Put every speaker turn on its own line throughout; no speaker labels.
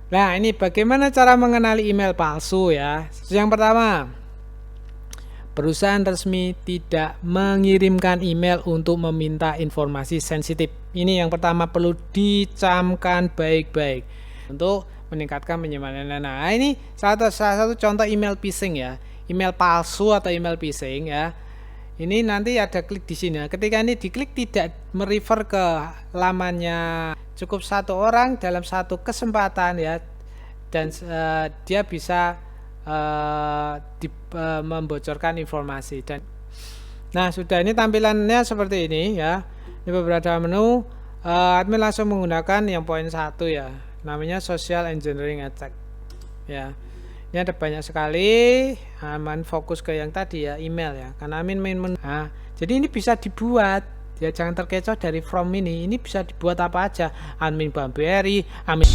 Nah, ini bagaimana cara mengenali email palsu ya. Yang pertama, perusahaan resmi tidak mengirimkan email untuk meminta informasi sensitif. Ini yang pertama perlu dicamkan baik-baik untuk meningkatkan penyamanan. Nah, ini salah satu contoh email phishing ya. Email palsu atau email phishing ya. Ini nanti ada klik di sini. Ketika ini diklik tidak merefer ke lamannya, cukup satu orang dalam satu kesempatan ya, dan dia bisa membocorkan informasi. Dan nah, sudah, ini tampilannya seperti ini ya. Ini beberapa menu. Admin langsung menggunakan yang poin 1 ya, namanya social engineering attack ya. Ini ada banyak sekali. Aman fokus ke yang tadi ya, email ya, karena admin main menu. Nah, jadi ini bisa dibuat ya, jangan terkecoh dari from ini bisa dibuat apa aja. Admin Bamberi, admin.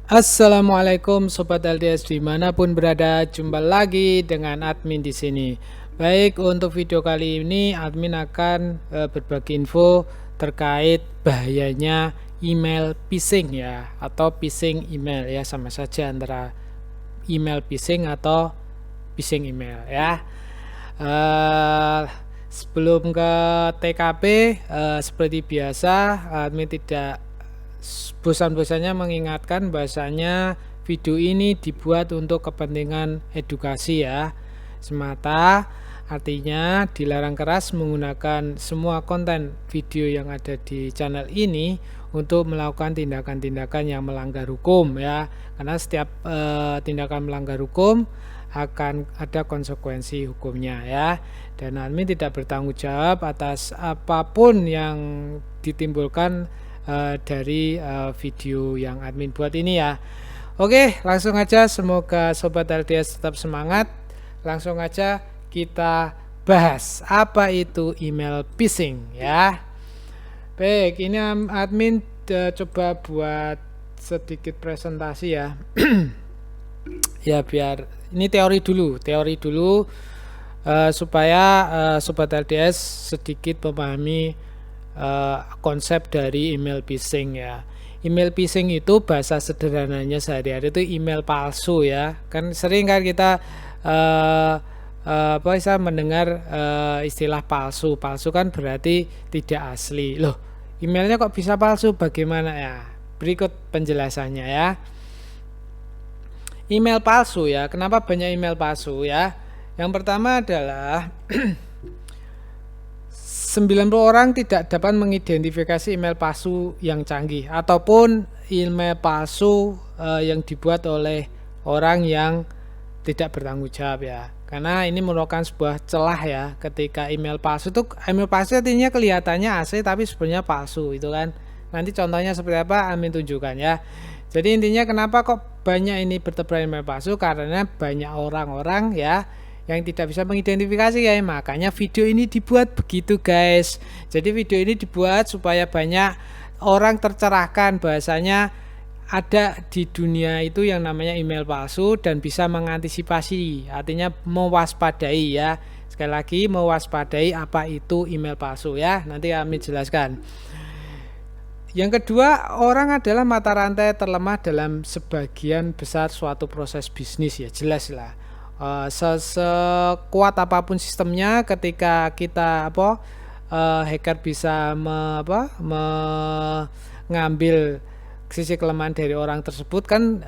Assalamualaikum Sobat LDS dimanapun berada, jumpa lagi dengan admin di sini. Baik, untuk video kali ini admin akan berbagi info terkait bahayanya email phishing ya, atau phishing email ya, sama saja antara email phishing atau phishing email ya. Sebelum ke TKP, seperti biasa admin tidak bosan-bosannya mengingatkan bahasanya video ini dibuat untuk kepentingan edukasi ya semata, artinya dilarang keras menggunakan semua konten video yang ada di channel ini untuk melakukan tindakan-tindakan yang melanggar hukum ya, karena setiap tindakan melanggar hukum akan ada konsekuensi hukumnya ya, dan admin tidak bertanggung jawab atas apapun yang ditimbulkan dari video yang admin buat ini ya. Oke, langsung aja, semoga Sobat LDS tetap semangat. Langsung aja kita bahas apa itu email phishing ya. Baik, ini admin coba buat sedikit presentasi ya. Ya, biar ini teori dulu supaya Sobat LDS sedikit memahami konsep dari email phishing ya. Email phishing itu bahasa sederhananya sehari-hari itu email palsu ya. Kan sering kan kita bisa mendengar istilah palsu. Palsu kan berarti tidak asli. Loh, emailnya kok bisa palsu? Bagaimana ya? Berikut penjelasannya ya. Email palsu ya. Kenapa banyak email palsu ya? Yang pertama adalah 90 orang tidak dapat mengidentifikasi email palsu yang canggih ataupun email palsu yang dibuat oleh orang yang tidak bertanggung jawab ya. Karena ini merupakan sebuah celah ya, ketika email palsu itu, email palsu artinya kelihatannya asli tapi sebenarnya palsu itu kan. Nanti contohnya seperti apa admin tunjukkan ya. Jadi intinya kenapa kok banyak ini bertebaran email palsu, karena banyak orang-orang ya yang tidak bisa mengidentifikasi ya, makanya video ini dibuat begitu guys. Jadi video ini dibuat supaya banyak orang tercerahkan bahasanya ada di dunia itu yang namanya email palsu dan bisa mengantisipasi, artinya mewaspadai ya. Sekali lagi, mewaspadai apa itu email palsu ya, nanti kami jelaskan. Yang kedua, orang adalah mata rantai terlemah dalam sebagian besar suatu proses bisnis ya, jelas lah. Sekuat apapun sistemnya, ketika kita hacker bisa mengambil sisi kelemahan dari orang tersebut kan,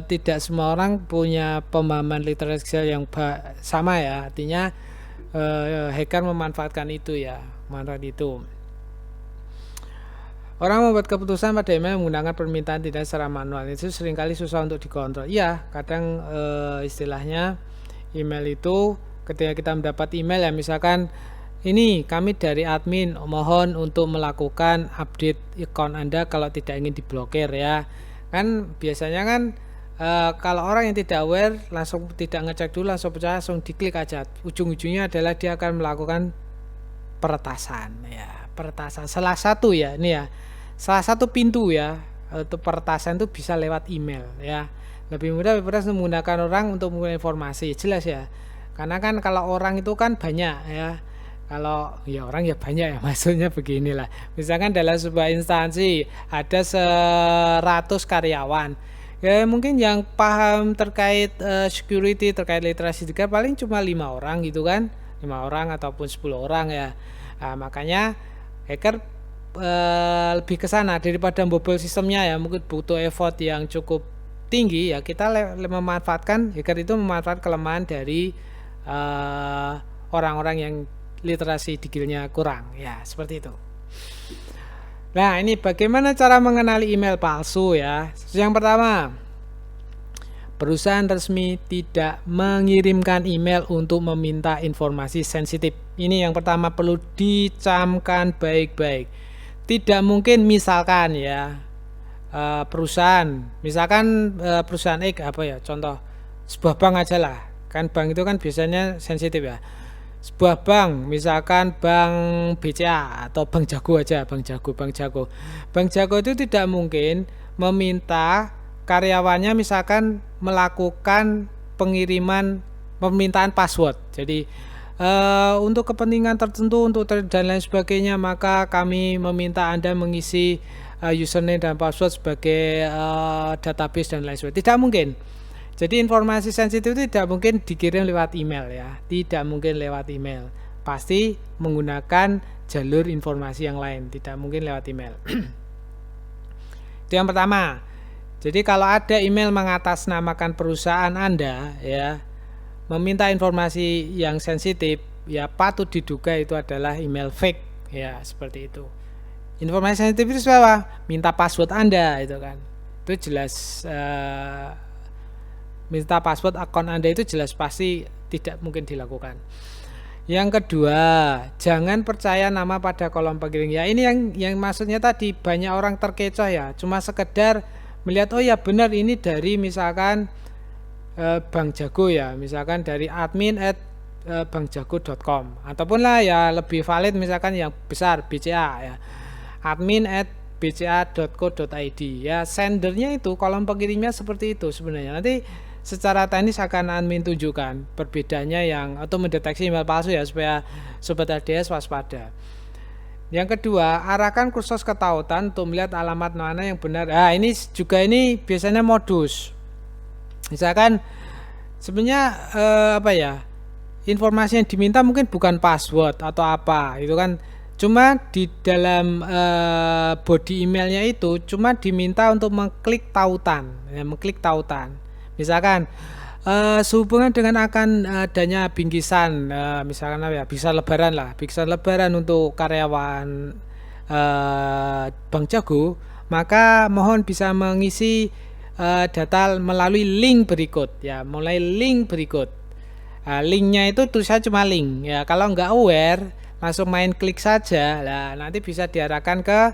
tidak semua orang punya pemahaman literasi yang sama ya, artinya hacker memanfaatkan itu ya, memanfaatkan itu. Orang membuat keputusan pada email menggunakan permintaan tidak secara manual, itu seringkali susah untuk dikontrol. Iya, kadang istilahnya email itu ketika kita mendapat email ya, misalkan ini kami dari admin mohon untuk melakukan update account Anda kalau tidak ingin diblokir ya. Kan biasanya kan kalau orang yang tidak aware langsung tidak ngecek dulu, langsung percaya, langsung diklik aja. Ujung-ujungnya adalah dia akan melakukan peretasan ya. Peretasan salah satu ya, ini ya, salah satu pintu ya, untuk peretasan itu bisa lewat email ya. Lebih mudah peretas menggunakan orang untuk mengumpulkan informasi, jelas ya. Karena kan kalau orang itu kan banyak ya. Kalau ya orang ya banyak ya, maksudnya beginilah. Misalkan dalam sebuah instansi ada 100 karyawan. Ya mungkin yang paham terkait security, terkait literasi digital paling cuma 5 orang gitu kan. 5 orang ataupun 10 orang ya. Nah, makanya hacker lebih ke sana daripada membobol sistemnya ya, mungkin butuh effort yang cukup tinggi ya. Kita memanfaatkan, hacker itu memanfaatkan kelemahan dari orang-orang yang literasi digitalnya kurang ya, seperti itu. Nah, ini bagaimana cara mengenali email palsu ya. Yang pertama, perusahaan resmi tidak mengirimkan email untuk meminta informasi sensitif. Ini yang pertama perlu dicamkan baik-baik. Tidak mungkin misalkan ya, perusahaan, misalkan perusahaan X apa ya, contoh sebuah bank aja lah. Kan bank itu kan biasanya sensitif ya. Sebuah bank, misalkan bank BCA atau bank Jago aja, bank Jago. Bank Jago itu tidak mungkin meminta karyawannya misalkan melakukan permintaan password. Jadi untuk kepentingan tertentu, untuk dan lain sebagainya, maka kami meminta Anda mengisi username dan password sebagai database dan lain sebagainya. Tidak mungkin. Jadi informasi sensitif itu tidak mungkin dikirim lewat email ya, tidak mungkin lewat email. Pasti menggunakan jalur informasi yang lain, tidak mungkin lewat email. Itu yang pertama. Jadi kalau ada email mengatasnamakan perusahaan Anda ya, meminta informasi yang sensitif, ya patut diduga itu adalah email fake ya, seperti itu. Informasi sensitif itu apa? Minta password Anda itu kan. Itu jelas minta password akun Anda itu jelas pasti tidak mungkin dilakukan. Yang kedua, jangan percaya nama pada kolom pengirim. Ya ini yang maksudnya tadi, banyak orang terkecoh ya, cuma sekedar melihat oh ya benar ini dari misalkan Bank Jago ya, misalkan dari admin@bankjago.com, ataupun lah ya lebih valid misalkan yang besar BCA ya, admin@bca.co.id ya, sendernya itu kolom pengirimnya seperti itu sebenarnya. Nanti secara teknis akan admin tunjukkan perbedaannya yang atau mendeteksi email palsu ya, supaya sobat LDS waspada. Yang kedua, arahkan kursus ketautan untuk melihat alamat mana yang benar. Nah, ini juga ini biasanya modus. Misalkan sebenarnya apa ya? Informasi yang diminta mungkin bukan password atau apa, itu kan. Cuma di dalam body emailnya itu cuma diminta untuk mengklik tautan, ya, mengklik tautan. Misalkan sehubungan dengan akan adanya bingkisan, misalkan ya bingkisan lebaran lah, bingkisan lebaran untuk karyawan Bank Jago, maka mohon bisa mengisi data melalui link berikut ya, mulai link berikut. Linknya itu tulisannya cuma link ya, kalau nggak aware langsung main klik saja lah, nanti bisa diarahkan ke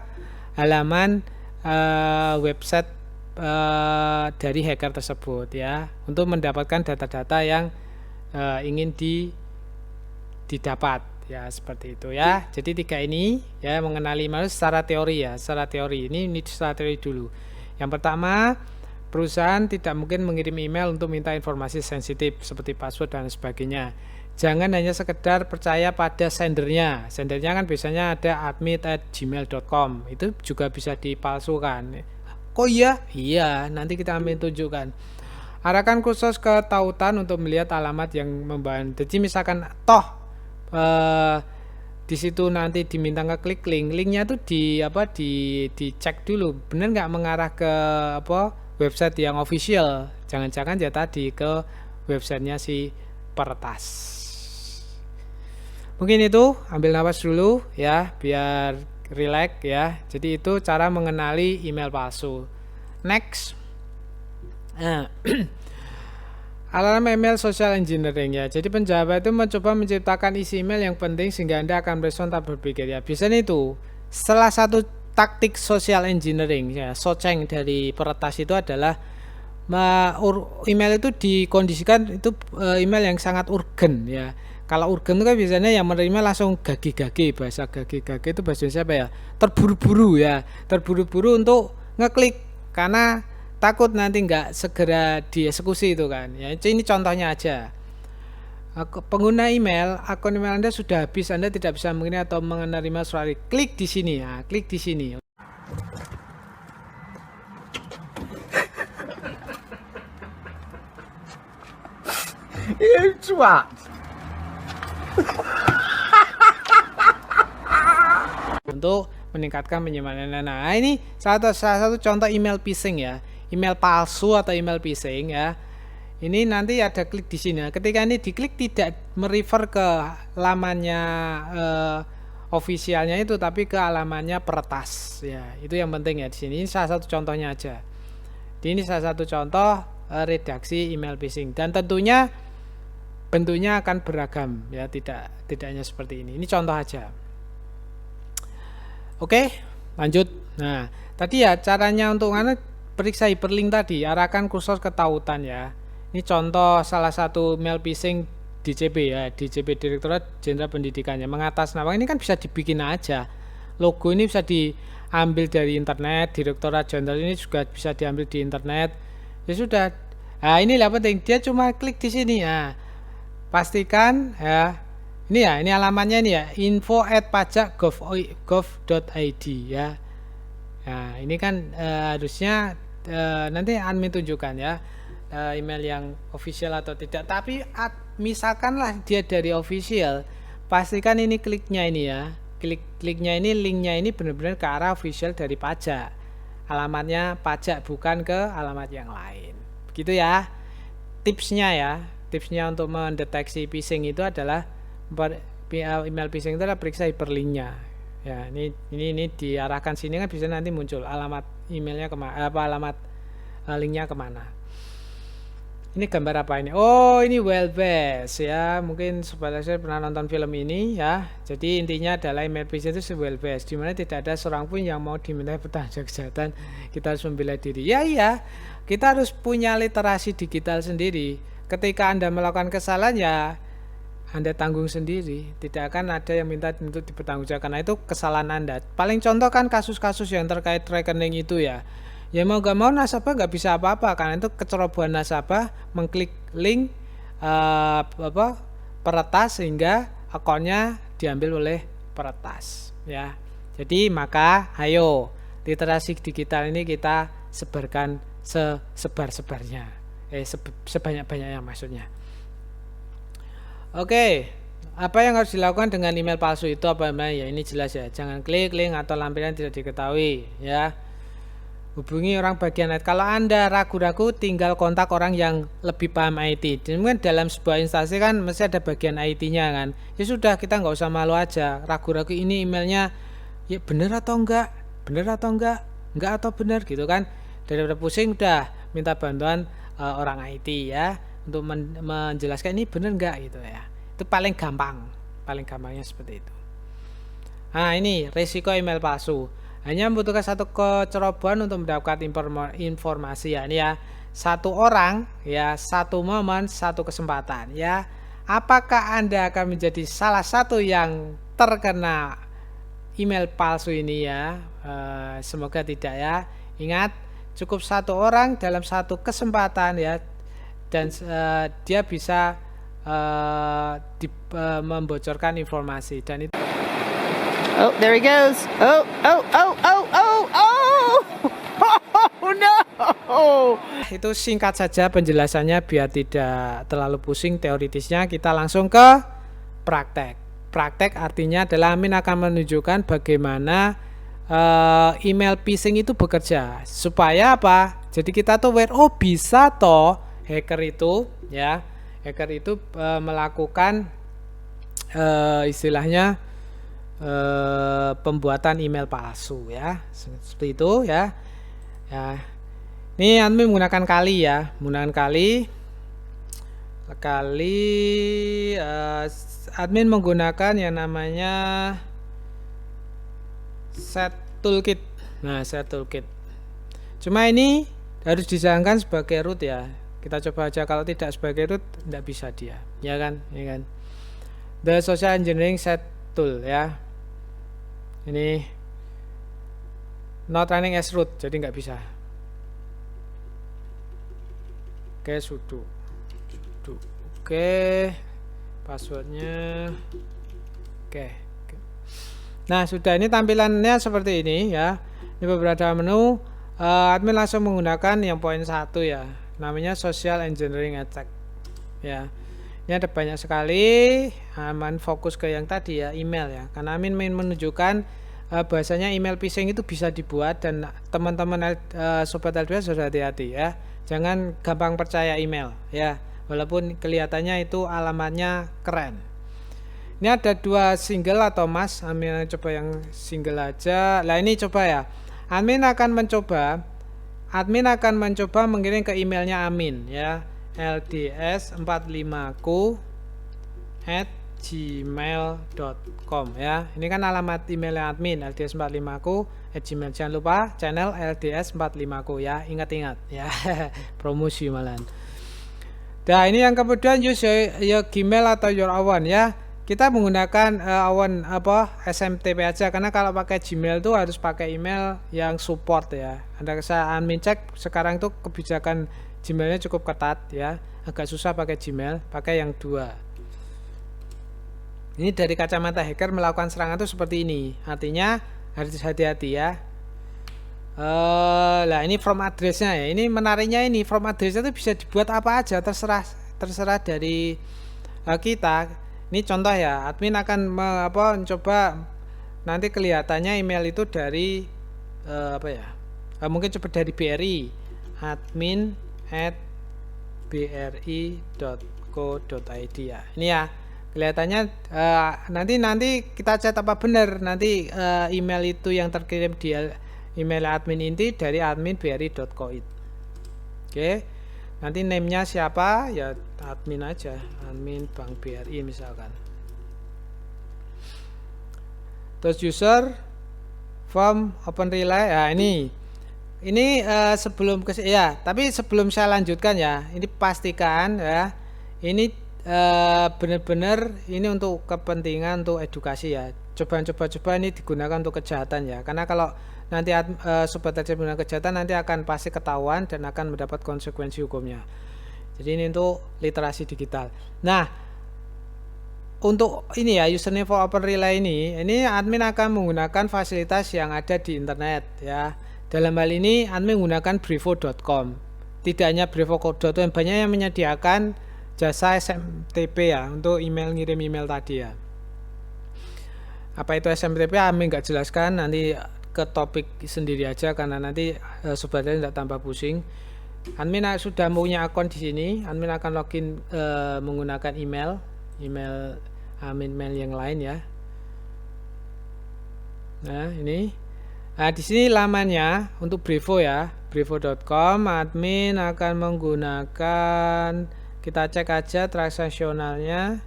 halaman website dari hacker tersebut ya, untuk mendapatkan data-data yang ingin didapat ya, seperti itu ya. Jadi 3 ini ya, mengenali email secara teori ya, secara teori ini secara teori dulu. Yang pertama, perusahaan tidak mungkin mengirim email untuk minta informasi sensitif seperti password dan sebagainya. Jangan hanya sekedar percaya pada sendernya. Sendernya kan biasanya ada admin@gmail.com, itu juga bisa dipalsukan. Kok iya? Iya, nanti kita ambil tunjukkan. Arahkan kursus ke tautan untuk melihat alamat yang membantu. Jadi misalkan toh di situ nanti diminta ngeklik link, linknya tuh dicek dulu, bener nggak mengarah ke website yang official. Jangan-jangan ya tadi ke websitenya si peretas. Mungkin itu, ambil nafas dulu ya, biar relax ya. Jadi itu cara mengenali email palsu. Next, alarm email social engineering ya. Jadi penjahat itu mencoba menciptakan isi email yang penting sehingga Anda akan merespon tanpa berpikir ya. Biasanya itu salah satu taktik social engineering ya, soceng dari peretas itu adalah email itu dikondisikan itu email yang sangat urgen ya. Kalau urgen itu kan biasanya yang menerima langsung gagi-gagi, bahasa gagi-gagi itu bahasa Indonesia apa ya? Terburu-buru ya, terburu-buru untuk ngeklik karena takut nanti nggak segera dieksekusi itu kan ya. Ini contohnya aja. Pengguna email, akun email Anda sudah habis, Anda tidak bisa mengirim atau menerima surat. Klik di sini ya, klik di sini.
Coba.
Untuk meningkatkan penyimpanan. Nah, ini salah satu contoh email phishing ya, email palsu atau email phishing ya. Ini nanti ada klik di sini. Ketika ini diklik tidak merefer ke lamannya ofisialnya itu, tapi ke alamannya peretas ya. Itu yang penting ya di sini. Ini salah satu contohnya aja. Ini salah satu contoh redaksi email phishing, dan tentunya bentuknya akan beragam ya, tidak hanya seperti ini. Ini contoh aja. Oke, lanjut. Nah, tadi ya caranya untuk periksa hyperlink tadi, arahkan kursor ke tautan ya. Ini contoh salah satu email phishing DCP ya, DCP Direktorat Jenderal Pendidikannya. Mengatasnamakan ini kan bisa dibikin aja. Logo ini bisa diambil dari internet, Direktorat Jenderal ini juga bisa diambil di internet. Ya sudah. Nah, ini lah penting, dia cuma klik di sini ya. Pastikan ya. Ini ya, ini alamatnya ini ya, info@pajak.gov.id ya. Nah, ini kan harusnya nanti admin tunjukkan ya, email yang official atau tidak. Tapi misalkanlah dia dari official, pastikan ini kliknya ini ya, kliknya ini, linknya ini benar-benar ke arah official dari pajak. Alamatnya pajak, bukan ke alamat yang lain. Begitu ya. Tipsnya ya, tipsnya untuk mendeteksi phishing itu adalah email phishing itu adalah periksa hyperlinknya ya. Ini diarahkan sini kan bisa nanti muncul alamat emailnya kemana, alamat linknya kemana. Ini gambar apa ini? Oh, ini Wellbase ya, mungkin sobat saya pernah nonton film ini ya. Jadi intinya adalah email phishing itu Wellbase, dimana tidak ada seorang pun yang mau diminta bertanggung jawab kejahatan. Kita harus membela diri ya. Iya, kita harus punya literasi digital sendiri. Ketika Anda melakukan kesalahan ya Anda tanggung sendiri, tidak akan ada yang minta untuk dipertanggungjawabkan, karena itu kesalahan Anda. Paling contoh kan kasus-kasus yang terkait rekening itu ya. Ya mau gak mau nasabah nggak bisa apa-apa, karena itu kecerobohan nasabah mengklik link peretas sehingga akunnya diambil oleh peretas ya. Jadi maka ayo literasi digital ini kita sebarkan sesebar-sebarnya, sebanyak-banyaknya maksudnya. Oke, apa yang harus dilakukan dengan email palsu itu apa ya? Ini jelas ya, jangan klik link atau lampiran tidak diketahui ya. Hubungi orang bagian IT. Kalau Anda ragu-ragu, tinggal kontak orang yang lebih paham IT. Dan dalam sebuah instansi kan mesti ada bagian IT-nya kan. Ya sudah, kita nggak usah malu aja. Ragu-ragu ini emailnya ya bener atau enggak, enggak atau bener gitu kan. Daripada pusing, udah minta bantuan orang IT ya untuk menjelaskan ini bener enggak gitu ya. Itu paling gampangnya seperti itu. Nah, ini resiko email palsu. Hanya membutuhkan satu kecerobohan untuk mendapatkan informasi ya. Ini ya, satu orang ya, satu momen, satu kesempatan ya. Apakah Anda akan menjadi salah satu yang terkena email palsu ini ya? Semoga tidak ya. Ingat, cukup satu orang dalam satu kesempatan ya, dan dia bisa membocorkan informasi. Dan itu
Oh, there he goes. Oh. Oh no.
Itu singkat saja penjelasannya biar tidak terlalu pusing teoritisnya. Kita langsung ke praktek. Praktek artinya adalah admin akan menunjukkan bagaimana email phishing itu bekerja. Supaya apa? Jadi kita tuh aware, oh bisa toh hacker itu ya. Hacker itu melakukan istilahnya pembuatan email palsu ya, seperti itu ya. Ya, ini admin menggunakan kali ya, admin menggunakan yang namanya set toolkit. Nah, set toolkit. Cuma ini harus dijalankan sebagai root ya. Kita coba aja, kalau tidak sebagai root tidak bisa dia, ya kan, The Social Engineering Set Tool ya. Ini not running as root, jadi nggak bisa. Oke, sudo. Oke, passwordnya. Oke. Nah, sudah, ini tampilannya seperti ini ya. Ini beberapa menu. Admin langsung menggunakan yang poin 1 ya, namanya social engineering attack ya. Ini ada banyak sekali. Aman fokus ke yang tadi ya, email ya, karena admin ingin menunjukkan bahasanya email phishing itu bisa dibuat, dan teman-teman sobat LDS sudah hati-hati ya, jangan gampang percaya email ya, walaupun kelihatannya itu alamatnya keren. Ini ada 2 single atau mas, admin coba yang single aja. Nah, ini coba ya, admin akan mencoba mengirim ke emailnya Amin ya, lds45ku@gmail.com ya. Ini kan alamat emailnya admin, lds45ku@gmail. Jangan lupa channel lds45ku ya, ingat-ingat ya. Promosi malahan. Nah, ini yang kemudian use your Gmail atau your Own ya. Kita menggunakan Own SMTP aja, karena kalau pakai Gmail tuh harus pakai email yang support ya. Anda saya admin cek sekarang tuh kebijakan Gmailnya cukup ketat ya, agak susah pakai Gmail, pakai yang 2. Ini dari kacamata hacker melakukan serangan tuh seperti ini, artinya harus hati-hati ya. Lah, ini from address-nya ya. Ini menariknya, ini from address-nya itu bisa dibuat apa aja, terserah dari kita. Ini contoh ya, admin akan mencoba nanti kelihatannya email itu dari mungkin coba dari BRI, admin@bri.co.id ya. Ini ya, kelihatannya nanti kita chat apa benar nanti email itu yang terkirim di email admin inti dari admin.bri.co.id. Oke. Nanti name-nya siapa ya, admin aja, admin Bank BRI misalkan. Terus user form open relay ya, ini sebelum tapi sebelum saya lanjutkan ya, ini pastikan ya, ini benar-benar ini untuk kepentingan, untuk edukasi ya. Coba ini digunakan untuk kejahatan ya, karena kalau nanti sobat LDS menggunakan kejahatan nanti akan pasti ketahuan dan akan mendapat konsekuensi hukumnya. Jadi ini untuk literasi digital. Nah, untuk ini ya, username for open relay ini admin akan menggunakan fasilitas yang ada di internet ya. Dalam hal ini admin menggunakan brevo.com. Tidak hanya brevo.com, banyak yang menyediakan jasa SMTP ya, untuk ngirim email tadi ya. Apa itu SMTP admin nggak jelaskan, nanti ke topik sendiri aja, karena nanti sobatnya tidak tambah pusing. Admin sudah punya akun di sini, admin akan login menggunakan email admin mail yang lain ya. Nah, ini. Nah, di sini lamannya untuk brevo ya, brevo.com. Admin akan menggunakan, kita cek aja transaksionalnya,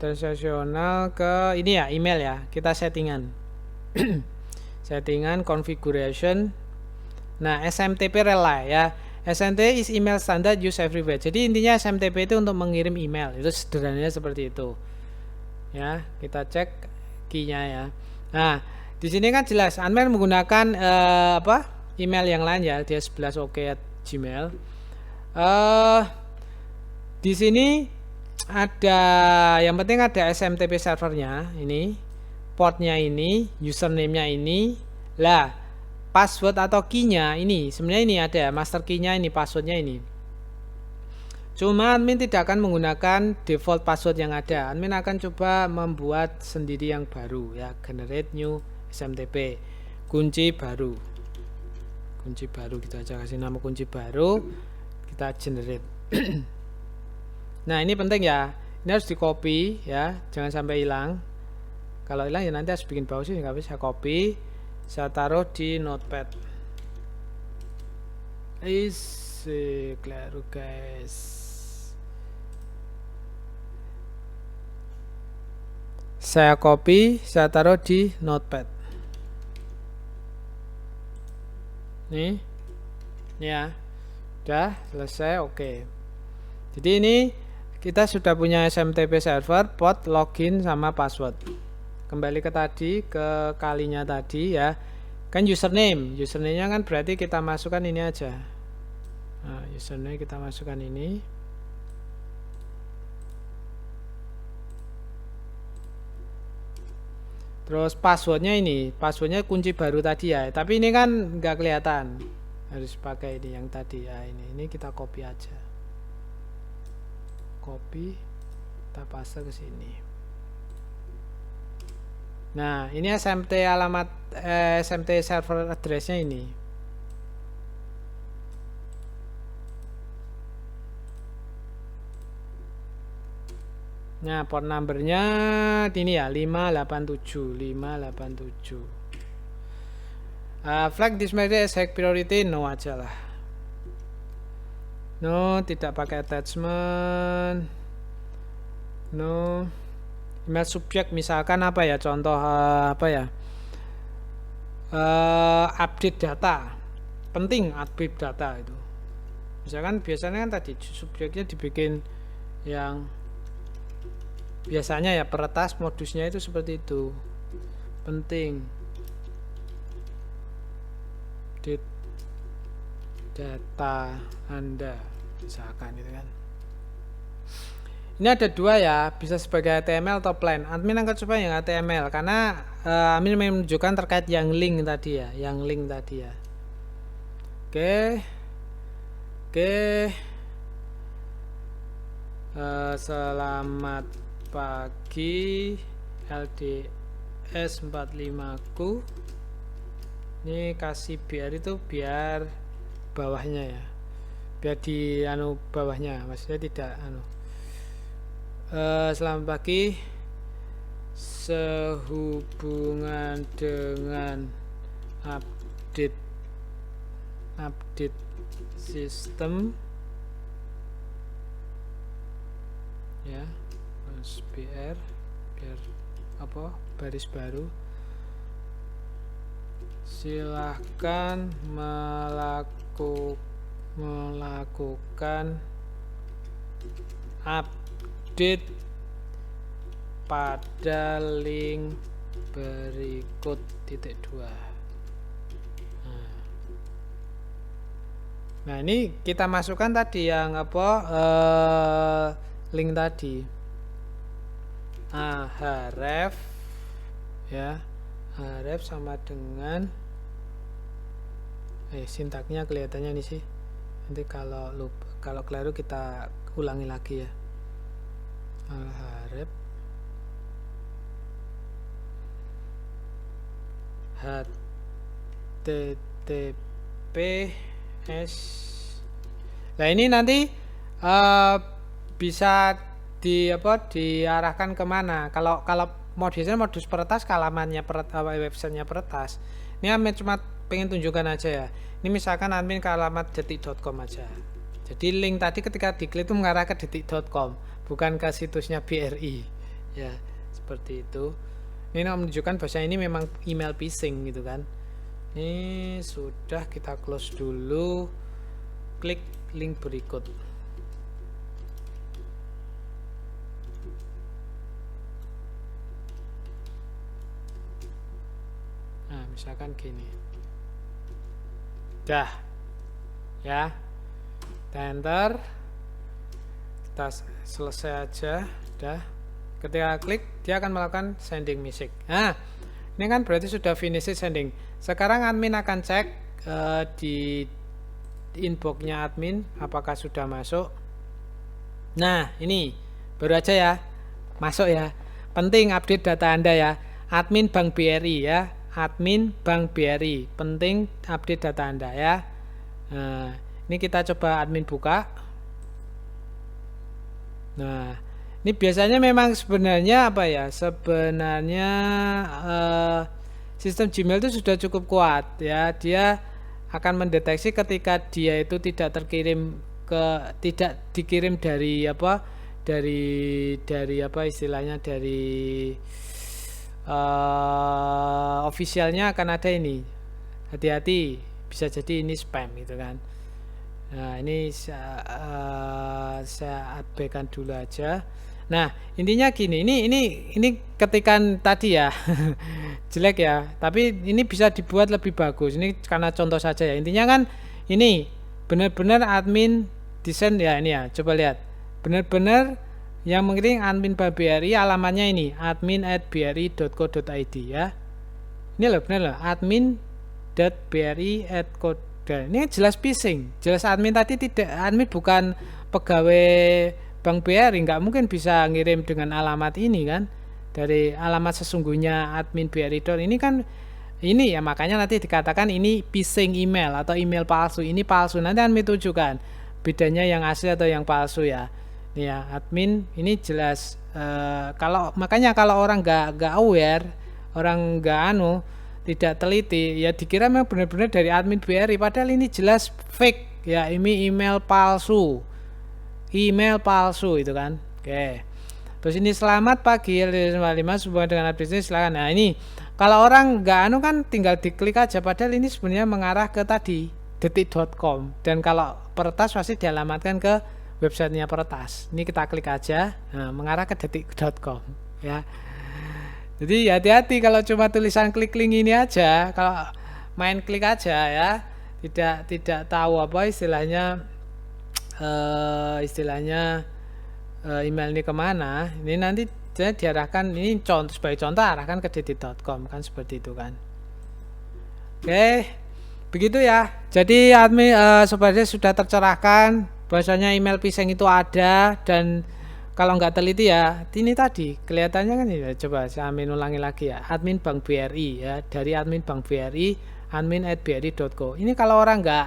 transaksional ke ini ya, email ya, kita settingan. Settingan configuration. Nah, SMTP relay ya. SMTP is email standard used everywhere. Jadi intinya SMTP itu untuk mengirim email. Itu sederhananya seperti itu. Ya, kita cek key-nya ya. Nah, di sini kan jelas admin menggunakan email yang lain ya, dia 11ok@gmail. Di sini ada, yang penting ada SMTP servernya ini, portnya ini, username-nya ini. Lah, password atau key-nya ini sebenarnya ini ada, master key-nya ini, passwordnya ini. Cuma admin tidak akan menggunakan default password yang ada. Admin akan coba membuat sendiri yang baru ya, generate new SMTP, kunci baru gitu aja, kasih nama kunci baru, kita generate. Nah, ini penting ya, ini harus di copy ya, jangan sampai hilang. Kalau hilang ya nanti harus bikin browser, nggak bisa copy, saya taruh di notepad. Claro guys, saya copy, saya taruh di notepad. Nih ya, udah selesai. Oke. Jadi ini kita sudah punya SMTP server, port, login sama password. Kembali ke tadi, ke kalinya tadi ya, kan username-nya kan berarti kita masukkan ini aja, Nah, username kita masukkan ini. Terus passwordnya ini, passwordnya kunci baru tadi ya. Tapi ini kan nggak kelihatan. Harus pakai ini yang tadi ya. Ini kita copy aja. Copy, kita paste ke sini. Nah, ini SMT alamat SMT server address-nya ini. Nah, port number-nya ini ya 587. Flag this message as high priority, no aja lah. No, tidak pakai attachment. No. Email subjek misalkan apa ya, contoh apa ya, update data, penting update data itu. Misalkan biasanya kan tadi subjeknya dibikin yang biasanya ya peretas, modusnya itu seperti itu, penting update data Anda misalkan itu kan. Ini ada dua ya, bisa sebagai HTML atau plain. Admin angkat coba yang HTML karena admin menunjukkan terkait yang link tadi ya, Oke. Selamat pagi LDS 45 ku. Ini kasih biar itu biar bawahnya ya, biar di bawahnya, maksudnya tidak selamat pagi, sehubungan dengan update sistem ya, biar apa, baris baru, silahkan melakukan update pada link berikut .2. Nah, ini kita masukkan tadi yang apa, link tadi, href ya, href sama dengan sintaknya kelihatannya ini sih, nanti kalau keliru kita ulangi lagi ya. Href https. Nah, ini nanti bisa diarahkan kemana. Kalau modus peretas, alamatnya websitenya peretas. Ini admin cuma pengen tunjukkan aja ya. Ini misalkan admin ke alamat detik.com aja. Jadi link tadi ketika diklik itu mengarah ke detik.com, bukan ke situsnya BRI ya, seperti itu. Ini menunjukkan bahwa ini memang email phishing gitu kan. Ini sudah, kita close dulu, klik link berikut. Nah, misalkan gini, dah ya, kita enter, kita selesai aja, dah. Ketika klik, dia akan melakukan sending message. Nah, ini kan berarti sudah finish sending. Sekarang admin akan cek di inboxnya admin apakah sudah masuk. Nah, ini baru aja ya, masuk ya. Penting update data Anda ya, admin Bank BRI ya, admin Bank BRI, penting update data Anda ya. Nah, ini kita coba admin buka. Nah, ini biasanya memang sebenarnya apa ya, sebenarnya sistem Gmail itu sudah cukup kuat ya, dia akan mendeteksi ketika dia itu tidak dikirim dari apa, dari apa istilahnya, dari officialnya akan ada ini, hati-hati bisa jadi ini spam gitu kan. Nah, ini saya abaikan dulu aja. Nah, intinya gini, ini ketikan tadi ya jelek ya, tapi ini bisa dibuat lebih bagus. Ini karena contoh saja ya. Intinya kan ini benar-benar admin desain ya, ini ya, coba lihat. Benar-benar yang mengirim admin Bank BRI alamatnya ini admin@bri.co.id ya. Ini loh, benar loh, admin.bri@co. Ini jelas phishing, jelas admin tadi tidak, admin bukan pegawai Bank BRI, nggak mungkin bisa ngirim dengan alamat ini kan, dari alamat sesungguhnya admin BRI. Ini kan ini ya, makanya nanti dikatakan ini phishing email atau email palsu. Ini palsu, nanti admin tunjukkan bedanya yang asli atau yang palsu ya. Nih ya, admin ini jelas makanya kalau orang nggak aware, orang nggak tidak teliti ya, dikira memang benar-benar dari admin BRI, padahal ini jelas fake ya, ini email palsu itu kan. Oke, terus ini selamat pagi 55 hubungan dengan bisnis, silakan. Nah ini kalau orang nggak kan tinggal diklik aja, padahal ini sebenarnya mengarah ke tadi detik.com, dan kalau Pertas pasti dialamatkan ke websitenya Pertas. Ini kita klik aja, nah, mengarah ke detik.com ya. Jadi hati-hati kalau cuma tulisan klik link ini aja, kalau main klik aja ya, tidak tahu apa istilahnya email ini kemana. Ini nanti diarahkan, ini sebagai contoh arahkan ke detik.com kan, seperti itu kan. Oke, begitu ya. Jadi admin sebenarnya sudah tercerahkan bahwasanya email phishing itu ada, dan kalau nggak teliti ya, ini tadi kelihatannya kan ya. Coba saya ulangi lagi ya, admin Bank BRI ya, dari admin Bank BRI, admin@bri.co. Ini kalau orang nggak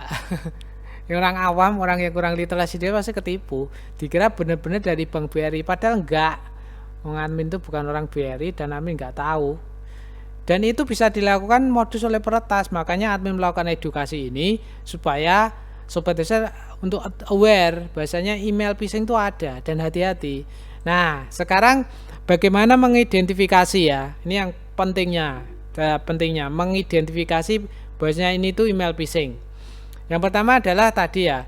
orang awam, orang yang kurang literasi, dia pasti ketipu, dikira benar-benar dari Bank BRI, padahal enggak. Admin itu bukan orang BRI dan admin nggak tahu. Dan itu bisa dilakukan modus oleh Pertas, makanya admin melakukan edukasi ini supaya sobat desa untuk aware bahasanya email phishing itu ada, dan hati-hati. Nah sekarang bagaimana mengidentifikasi ya, ini yang pentingnya mengidentifikasi bahasanya ini tuh email phishing. Yang pertama adalah tadi ya,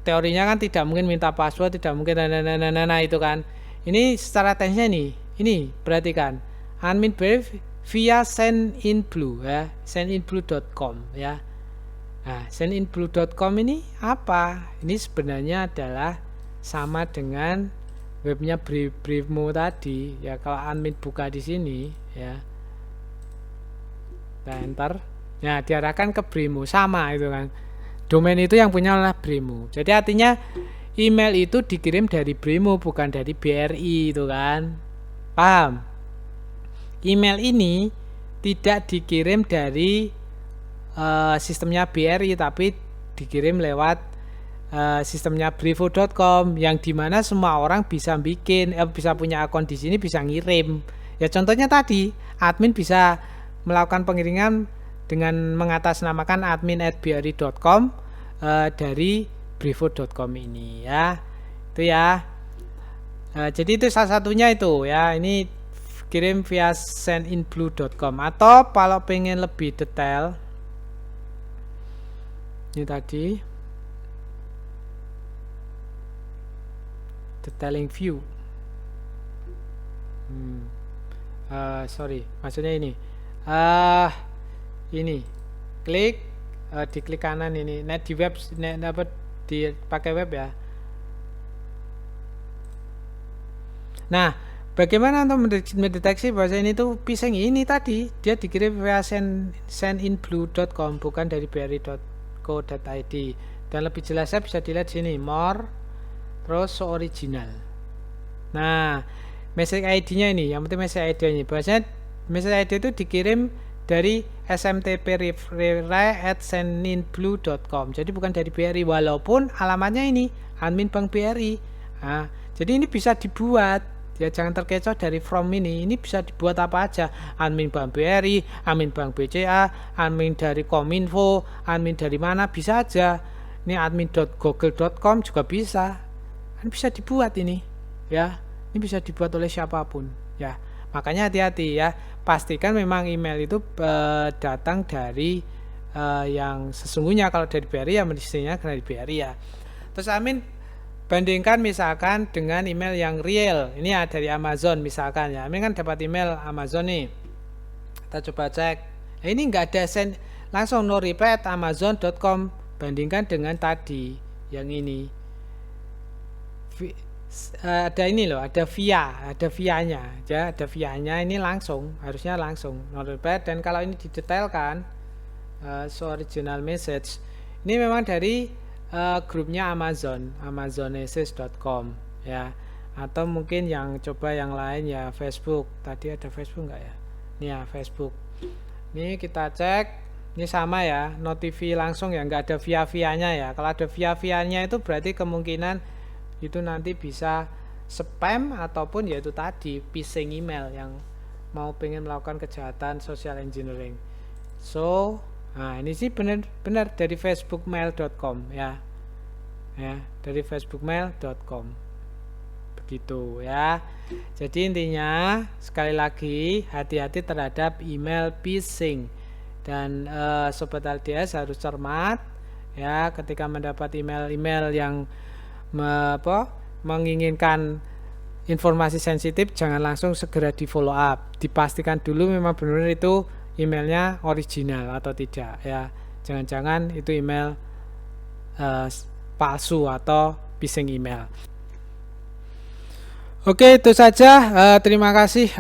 teorinya kan tidak mungkin minta password, tidak mungkin itu kan. Ini secara teknisnya ini perhatikan, admin via sendinblue ya, sendinblue.com ya. Nah, sendinblue.com ini apa? Ini sebenarnya adalah sama dengan webnya Brimo tadi ya. Kalau admin buka di sini ya, nah, enter, ya diarahkan ke Brimo, sama itu kan. Domain itu yang punya adalah Brimo. Jadi artinya email itu dikirim dari Brimo, bukan dari BRI itu kan. Paham? Email ini tidak dikirim dari sistemnya BRI, tapi dikirim lewat sistemnya brivo.com, yang dimana semua orang bisa bisa punya akun di sini, bisa ngirim. Ya contohnya tadi, admin bisa melakukan pengiriman dengan mengatasnamakan admin@bri.com dari brivo.com ini ya. Itu ya. Jadi itu salah satunya itu ya, ini kirim via sendinblue.com. Atau kalau pengen lebih detail, ini tadi detailing view, sorry, maksudnya ini klik diklik kanan ini, net di web, dapat dipakai web ya. Nah bagaimana untuk mendeteksi bahwa ini tuh phishing? Ini tadi dia dikirim via sendinblue.com, bukan dari bri.co.id. Dan lebih jelasnya bisa dilihat sini, more, terus original. Nah message ID-nya ini, yang penting message ID ini, bahwasanya message ID itu dikirim dari smtp@sendinblue.com. Jadi bukan dari BRI, walaupun alamatnya ini admin Bank BRI. Nah, jadi ini bisa dibuat ya, jangan terkecoh dari from ini bisa dibuat apa aja, admin Bank BRI, admin Bank BCA, admin dari Kominfo, admin dari mana bisa aja. Ini admin.google.com juga bisa. Kan bisa dibuat ini ya. Ini bisa dibuat oleh siapapun ya. Makanya hati-hati ya, pastikan memang email itu datang dari yang sesungguhnya. Kalau dari BRI ya mestinya dari BRI ya. Terus admin bandingkan misalkan dengan email yang real. Ini ya dari Amazon misalkan ya. Ini kan dapat email Amazon nih. Kita coba cek. Nah, ini nggak ada langsung no reply at amazon.com bandingkan dengan tadi yang ini. Ada ini loh, ada via-nya ya, ada via-nya ini langsung, harusnya langsung notepad. Dan kalau ini didetailkan, original message ini memang dari grupnya amazonassist.com ya, atau mungkin yang coba yang lain ya Facebook. Tadi ada Facebook nggak ya? Ini ya Facebook. Ini kita cek, ini sama ya, notifi langsung ya, nggak ada via-nya ya. Kalau ada via-nya itu berarti kemungkinan itu nanti bisa spam ataupun yaitu tadi phishing email yang mau pengen melakukan kejahatan social engineering. So, nah ini sih benar dari facebookmail.com ya, dari facebookmail.com begitu ya. Jadi intinya sekali lagi hati-hati terhadap email phishing, dan sobat LDS harus cermat ya ketika mendapat email-email yang menginginkan informasi sensitif. Jangan langsung segera di follow up, dipastikan dulu memang benar itu emailnya original atau tidak ya. Jangan-jangan itu email palsu atau phishing email. Oke, itu saja. Terima kasih.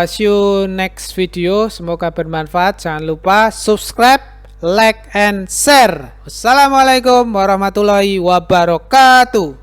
See you next video. Semoga bermanfaat. Jangan lupa subscribe, like, and share. Wassalamualaikum warahmatullahi wabarakatuh.